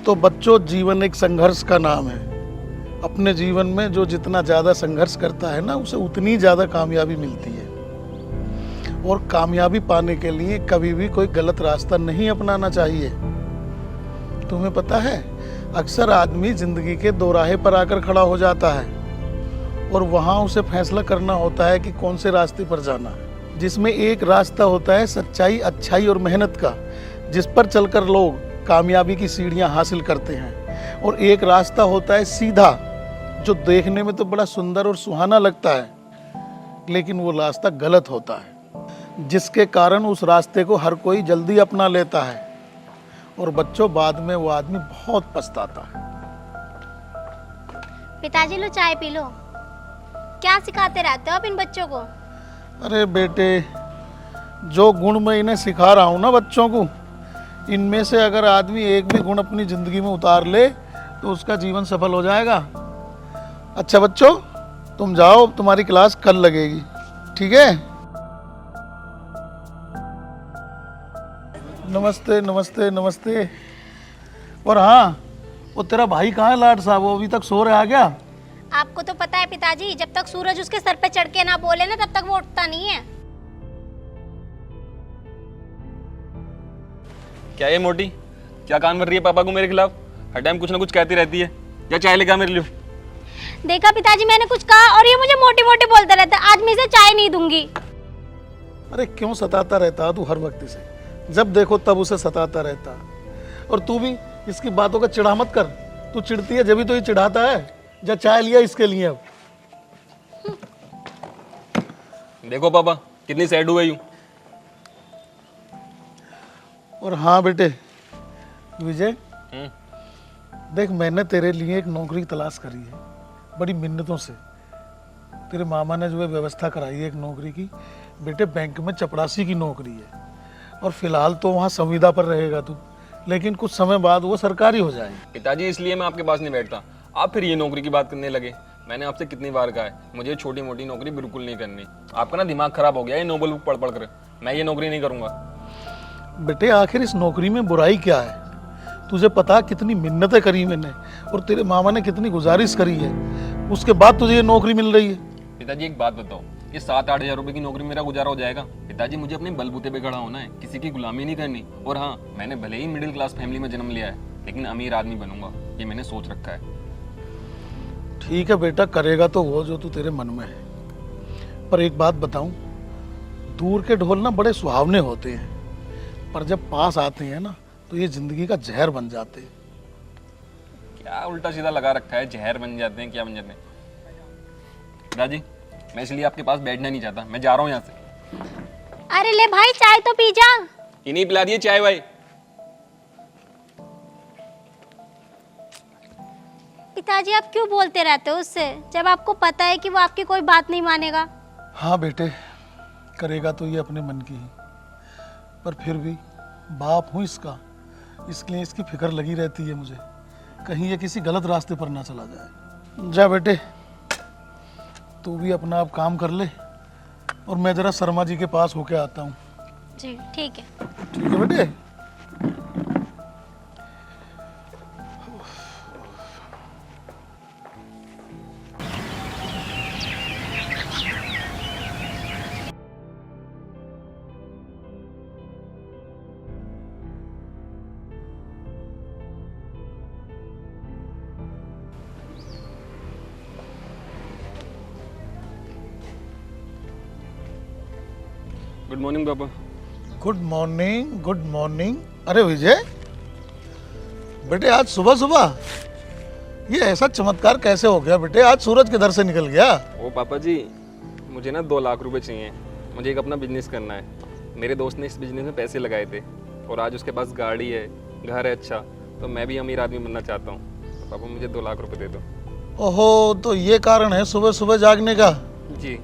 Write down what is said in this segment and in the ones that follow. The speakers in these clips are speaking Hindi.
तो बच्चों, जीवन एक संघर्ष का नाम है। अपने जीवन में जो जितना ज़्यादा संघर्ष करता है ना, उसे उतनी ज़्यादा कामयाबी मिलती है। और कामयाबी पाने के लिए कभी भी कोई गलत रास्ता नहीं अपनाना चाहिए। तुम्हें पता है, अक्सर आदमी जिंदगी के दोराहे पर आकर खड़ा हो जाता है और वहाँ उसे फैसला करना होता है कि कौन से रास्ते पर जाना है, जिसमें एक रास्ता होता है सच्चाई, अच्छाई और मेहनत का, जिस पर चलकर लोग कामयाबी की सीढ़ियाँ हासिल करते हैं। और एक रास्ता होता है सीधा, जो देखने में तो बड़ा सुंदर और सुहाना लगता है, लेकिन वो रास्ता गलत होता है, जिसके कारण उस रास्ते को हर कोई जल्दी अपना लेता है और बच्चों, बाद में वो आदमी बहुत पछताता है। पिताजी लो चाय पी लो। क्या सिखाते रहते हो आप इन बच्चों को? अरे बेटे, जो गुण मैं इन्हें सिखा रहा हूँ ना बच्चों को, इनमें से अगर आदमी एक भी गुण अपनी जिंदगी में उतार ले तो उसका जीवन सफल हो जाएगा। अच्छा बच्चों, तुम जाओ, तुम्हारी क्लास कल लगेगी, ठीक है? नमस्ते नमस्ते नमस्ते। और हाँ, वो तेरा भाई कहाँ है लाड साहब? वो अभी तक सो रहा है क्या? आपको तो पता है पिताजी, जब तक सूरज उसके सर पे चढ़ के ना बोले ना, तब तक वो उठता नहीं है। क्या ये मोटी, क्या कान भर रही है पापा को मेरे खिलाफ? हर टाइम कुछ ना कुछ कहती रहती है। या चाय लेकर आ मेरे लिए। देखा पिताजी, मैंने कुछ कहा और ये मुझे मोटी मोटी बोलता रहता है। आज मैं इसे चाय नहीं दूंगी। अरे क्यों सताता रहता तू हर वक्त से? जब देखो तब उसे सताता रहता। और तू भी इसकी बातों का चिढ़ा मत कर। तू चिढ़ती है जब भी तो ये चिढ़ाता है। जा चाय लिया इसके लिए। अब देखो पापा, कितनी सैड हुई हूँ। और हाँ बेटे विजय, देख, मैंने तेरे लिए एक नौकरी तलाश करी है, बड़ी मिन्नतों से। तेरे मामा ने जो है व्यवस्था कराई है एक नौकरी की। बेटे, बैंक में चपरासी की नौकरी है और फिलहाल तो वहाँ संविदा पर रहेगा तू, लेकिन कुछ समय बाद वो सरकारी हो जाएगी। पिताजी, इसलिए मैं आपके पास नहीं बैठता। आप फिर ये नौकरी की बात करने लगे। मैंने आपसे कितनी बार कहा है, मुझे छोटी मोटी नौकरी बिल्कुल नहीं करनी। आपका ना दिमाग खराब हो गया है नोबल बुक पढ़ पढ़ कर। मैं ये नौकरी नहीं करूँगा। बेटे, आखिर इस नौकरी में बुराई क्या है? तुझे पता कितनी मिन्नतें करी मैंने और तेरे मामा ने कितनी गुजारिश करी है, उसके बाद तुझे ये नौकरी मिल रही है। पिताजी एक बात बताओ, ये 7-8 हज़ार रुपए की नौकरी मेरा गुजारा हो जाएगा? पिताजी, मुझे अपने बलबूते पे खड़ा होना है, किसी की गुलामी नहीं करनी। और हाँ, मैंने भले ही मिडिल क्लास फैमिली में जन्म लिया है, लेकिन अमीर आदमी बनूंगा, ये मैंने सोच रखा है। ठीक है बेटा, करेगा तो वो जो तू तेरे मन में है। पर एक बात बताऊं, दूर के ढोल ना बड़े सुहावने होते हैं, पर जब पास आते हैं ना तो ये जिंदगी का जहर बन जाते हैं। क्या उल्टा सीधा लगा रखा है? जहर बन जाते हैं, क्या बन जाते हैं? पिताजी, मैं इसलिए आपके पास बैठना नहीं चाहता, मैं जा रहा हूँ यहाँ से। अरे ले भाई, चाय तो पी जा। इन्हीं पिला दिए चाय भाई। पिताजी, आप क्यों बोलते रहते हो उससे, जब आपको पता है कि वो आपकी कोई बात नहीं मानेगा? हाँ बेटे, करेगा तो ये अपने मन की ही, पर फिर भी बाप हूँ इसका, इसलिए इसकी फिक्र लगी रहती है मुझे, कहीं ये किसी गलत रास्ते पर ना चला जाए। जा बेटे, तू भी अपना आप काम कर ले और मैं जरा शर्मा जी के पास होके आता हूँ। जी ठीक है। ठीक है बेटे। गुड मॉर्निंग पापा। Good morning, good morning. अरे विजय बेटे, आज सुबह सुबह ये ऐसा चमत्कार कैसे हो गया बेटे? आज सूरज किधर से निकल गया? ओ पापा जी, मुझे ना 2 लाख रुपए चाहिए। मुझे एक अपना बिजनेस करना है। मेरे दोस्त ने इस बिजनेस में पैसे लगाए थे और आज उसके पास गाड़ी है, घर है अच्छा, तो मैं भी अमीर आदमी बनना चाहता हूँ। तो पापा मुझे 2 लाख रुपए दे दो। ओहो, तो ये कारण है सुबह सुबह जागने का? जी।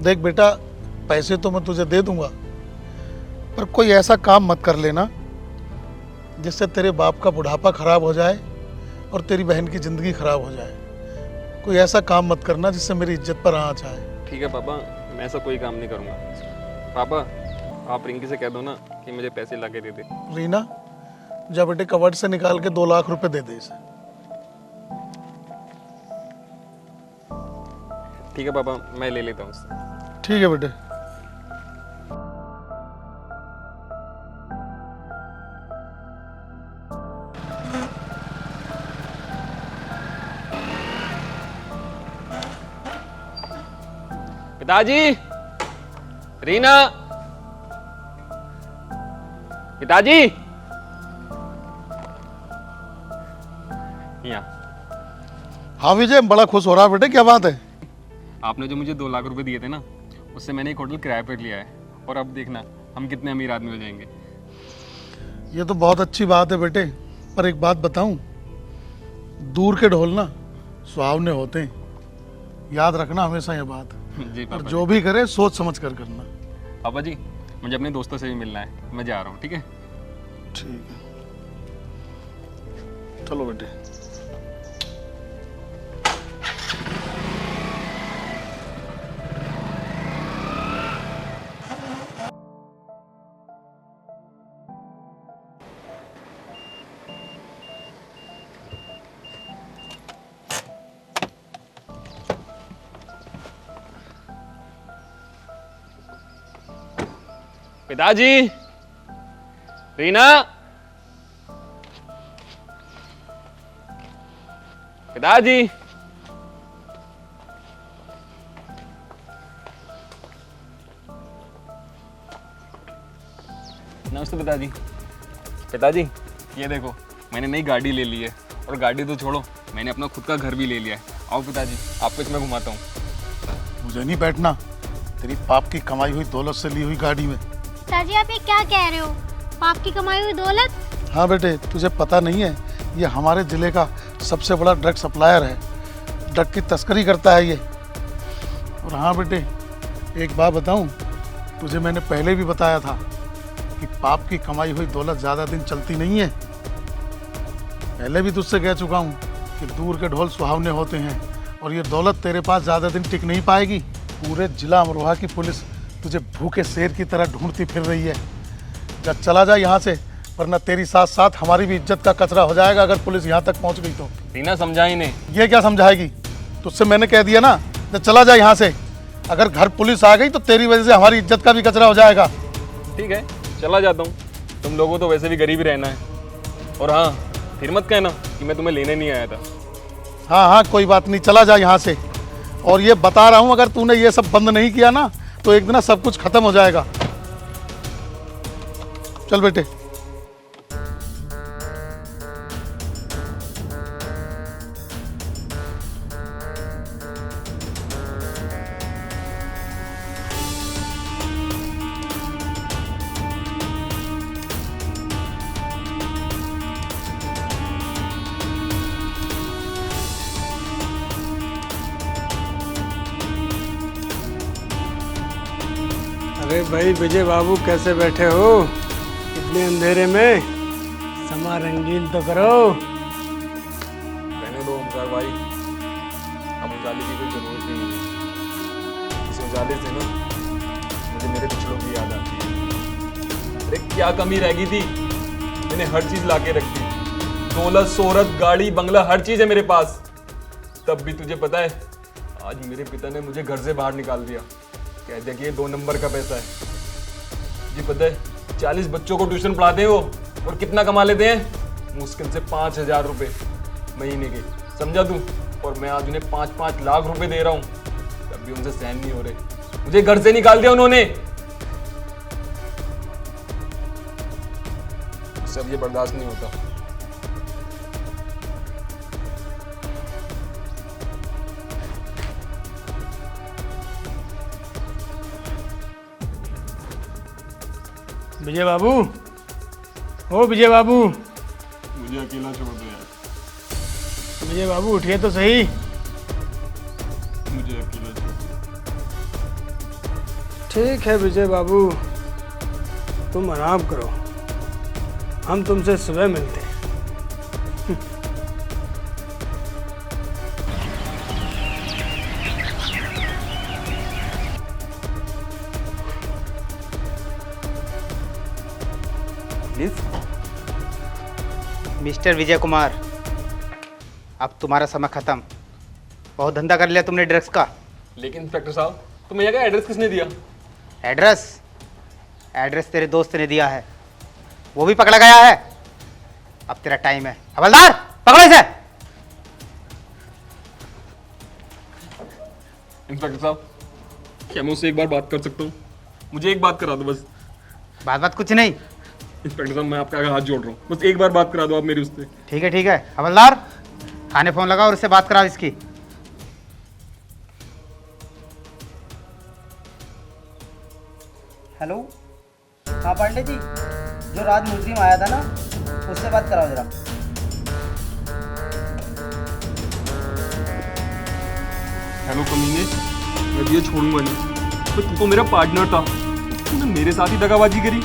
देख बेटा, पैसे तो मैं तुझे दे दूंगा, पर कोई ऐसा काम मत कर लेना जिससे तेरे बाप का बुढ़ापा खराब हो जाए और तेरी बहन की ज़िंदगी खराब हो जाए। कोई ऐसा काम मत करना जिससे मेरी इज्जत पर आँच आए। ठीक है पापा, मैं ऐसा कोई काम नहीं करूँगा। पापा, आप रिंकी से कह दो ना कि मुझे पैसे ला के दे दे। रीना, जा बेटे कवर्ड से निकाल के 2 लाख रुपए दे दे इसे। ठीक है पापा, मैं ले लेता हूँ उससे। ठीक है बेटे। पिताजी, रीना, पिताजी, यहाँ। हाँ विजय, बड़ा खुश हो रहा बेटे, क्या बात है? आपने जो मुझे 2 लाख रुपए दिए थे ना, उससे मैंने एक होटल किराए पर लिया है और अब देखना हम कितने अमीर आदमी हो जाएंगे। ये तो बहुत अच्छी बात है बेटे, पर एक बात बताऊं, दूर के ढोल ना सुहावने होते हैं, याद रखना हमेशा ये बात। जी और पापा जो भी करे सोच समझ कर करना। पापा जी, मुझे अपने दोस्तों से भी मिलना है, मैं जा रहा हूँ। ठीक है? ठीक है, चलो बेटे। पिताजी, रीना, पिताजी, नमस्ते पिताजी। पिताजी, ये देखो मैंने नई गाड़ी ले ली है, और गाड़ी तो छोड़ो, मैंने अपना खुद का घर भी ले लिया है। आओ पिताजी, आपको इसमें घुमाता हूँ। मुझे नहीं बैठना तेरी पाप की कमाई हुई दौलत से ली हुई गाड़ी में। पिताजी आप ये क्या कह रहे हो? पाप की कमाई हुई दौलत? हाँ बेटे, तुझे पता नहीं है, ये हमारे जिले का सबसे बड़ा ड्रग सप्लायर है, ड्रग की तस्करी करता है ये। और हाँ बेटे, एक बात बताऊं, तुझे मैंने पहले भी बताया था कि पाप की कमाई हुई दौलत ज़्यादा दिन चलती नहीं है। पहले भी तुझसे कह चुका हूँ कि दूर के ढोल सुहावने होते हैं, और ये दौलत तेरे पास ज़्यादा दिन टिक नहीं पाएगी। पूरे जिला अमरोहा की पुलिस तुझे भूखे शेर की तरह ढूंढती फिर रही है। जब चला जा यहाँ से, वरना तेरी साथ साथ हमारी भी इज्जत का कचरा हो जाएगा अगर पुलिस यहाँ तक पहुँच गई तो। रीना समझा ही नहीं। ये क्या समझाएगी? तुझसे मैंने कह दिया ना, जब चला जा यहाँ से। अगर घर पुलिस आ गई तो तेरी वजह से हमारी इज्जत का भी कचरा हो जाएगा। ठीक है, चला जाता हूँ, तुम लोगों तो वैसे भी गरीब ही रहना है। और हाँ, फिर मत कहना कि मैं तुम्हें लेने नहीं आया था। हाँ हाँ, कोई बात नहीं, चला जा यहाँ से। और ये बता रहा हूँ, अगर तूने ये सब बंद नहीं किया ना, तो एक दिन सब कुछ खत्म हो जाएगा। चल बेटे। अरे भाई विजय बाबू, कैसे बैठे हो इतने अंधेरे में? समा रंगीन तो करो। रहने दो ओमकार भाई, अब उजाले की कोई जरूरत नहीं है। इस उजाले से ना मुझे मेरे पिछड़ों की याद आती है। अरे क्या कमी रह गई थी? मैंने हर चीज लाके रख दी, दौलत, शोहरत, गाड़ी, बंगला, हर चीज है मेरे पास। तब भी तुझे पता है, आज मेरे पिता ने मुझे घर से बाहर निकाल दिया। कह दिया कि ये 2 नंबर का पैसा है। जी पता है, 40 बच्चों को ट्यूशन पढ़ाते हैं वो, और कितना कमा लेते हैं? मुश्किल से 5,000 रुपये महीने के, समझा तू? और मैं आज उन्हें 5-5 लाख रुपए दे रहा हूँ, तब भी उनसे सहन नहीं हो रहे। मुझे घर से निकाल दिया उन्होंने। मुझसे अब ये बर्दाश्त नहीं होता। विजय बाबू, ओ विजय बाबू, मुझे अकेला छोड़ दो यार। विजय बाबू उठिए तो सही। मुझे अकेला छोड़ दो। ठीक है विजय बाबू, तुम आराम करो, हम तुमसे सुबह मिलते हैं। प्लीज मिस्टर विजय कुमार, अब तुम्हारा समय खत्म। बहुत धंधा कर लिया तुमने ड्रग्स का। लेकिन इंस्पेक्टर साहब, तो भैया का एड्रेस किसने दिया? एड्रेस एड्रेस तेरे दोस्त ने दिया है, वो भी पकड़ा गया है। अब तेरा टाइम है। हवलदार, पकड़ो इसे। इंस्पेक्टर साहब, क्या मैं उससे एक बार बात कर सकता हूँ? मुझे एक बात करा दो बस। बात कुछ नहीं। इंस्पेक्टर साहब, मैं आपका आगे हाथ जोड़ रहा हूँ, बस एक बार बात करा दो आप मेरी उससे। ठीक है। हवलदार, थाने फोन लगाओ और उससे बात कराओ इसकी। हेलो, हाँ पांडे जी, जो रात मुजरिम आया था ना, उससे बात कराओ जरा। हेलो कमीने, मैं भी ये छोड़ूंगा नहीं। तो तू तो मेरा पार्टनर था, तूने मेरे साथ ही दगाबाजी करी।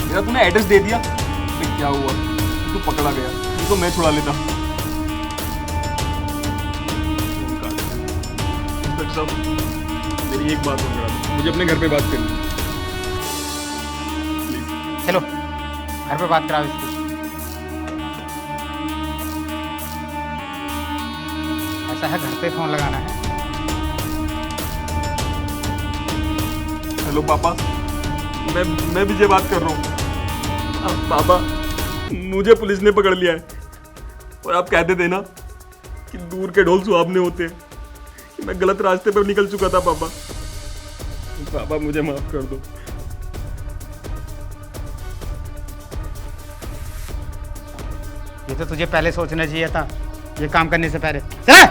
मेरा तूने एड्रेस दे दिया, फिर क्या हुआ? तू पकड़ा गया, नहीं तो मैं छुड़ा लेता। इंस्पेक्टर साहब, मेरी एक बात और करा दो, मुझे अपने घर पे बात करनी है। चलो घर पे बात कराओ इसकी। ऐसा है, घर पे फोन लगाना है। हेलो पापा, मैं विजय बात कर रहा हूँ। पापा, मुझे पुलिस ने पकड़ लिया है और आप कहते थे ना कि दूर के ढोल सुहावने होते हैं, कि मैं गलत रास्ते पर निकल चुका था। पापा मुझे माफ कर दो। ये तो तुझे पहले सोचना चाहिए था, ये काम करने से पहले। चल